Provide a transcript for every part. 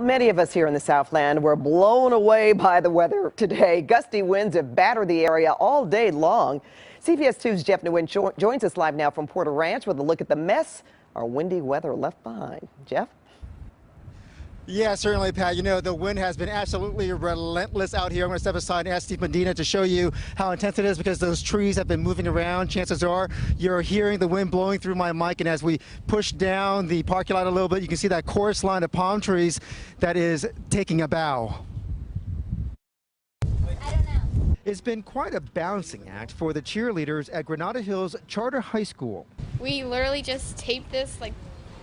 Many of us here in the Southland were blown away by the weather today. Gusty winds have battered the area all day long. CBS 2's Jeff Nguyen joins us live now from Porter Ranch with a look at the mess our windy weather left behind. Jeff? Yeah, certainly, Pat. You know, the wind has been absolutely relentless out here. I'm going to step aside and ask Steve Medina to show you how intense it is because those trees have been moving around. Chances are you're hearing the wind blowing through my mic, and as we push down the parking lot a little bit, you can see that chorus line of palm trees that is taking a bow. It's been quite a balancing act for the cheerleaders at Granada Hills Charter High School. We literally just taped this, like,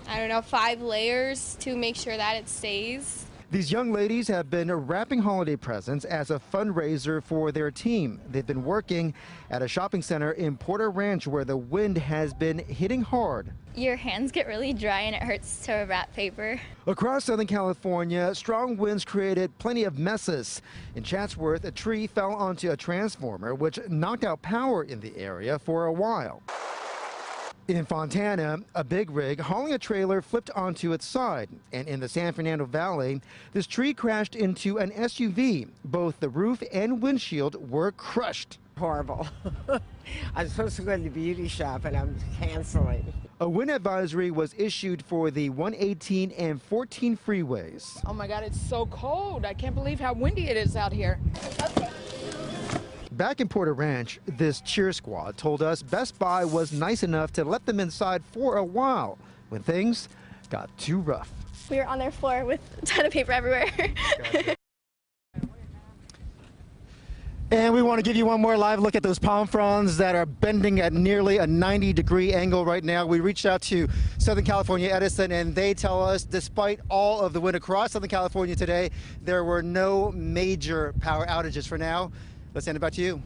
I don't know, 5 layers to make sure that it stays. These young ladies have been wrapping holiday presents as a fundraiser for their team. They've been working at a shopping center in Porter Ranch where the wind has been hitting hard. Your hands get really dry and it hurts to wrap paper. Across Southern California, strong winds created plenty of messes. In Chatsworth, a tree fell onto a transformer, which knocked out power in the area for a while. In Fontana, a big rig hauling a trailer flipped onto its side. And in the San Fernando Valley, this tree crashed into an SUV. Both the roof and windshield were crushed. Horrible. I'm supposed to go to the beauty shop and I'm canceling. A wind advisory was issued for the 118 and 14 freeways. Oh my God, it's so cold. I can't believe how windy it is out here. Back in Porter Ranch, this cheer squad told us Best Buy was nice enough to let them inside for a while when things got too rough. We were on their floor with a ton of paper everywhere. Gotcha. And we want to give you one more live look at those palm fronds that are bending at nearly a 90-degree angle right now. We reached out to Southern California Edison, and they tell us despite all of the wind across Southern California today, there were no major power outages for now. Let's hand it back to you.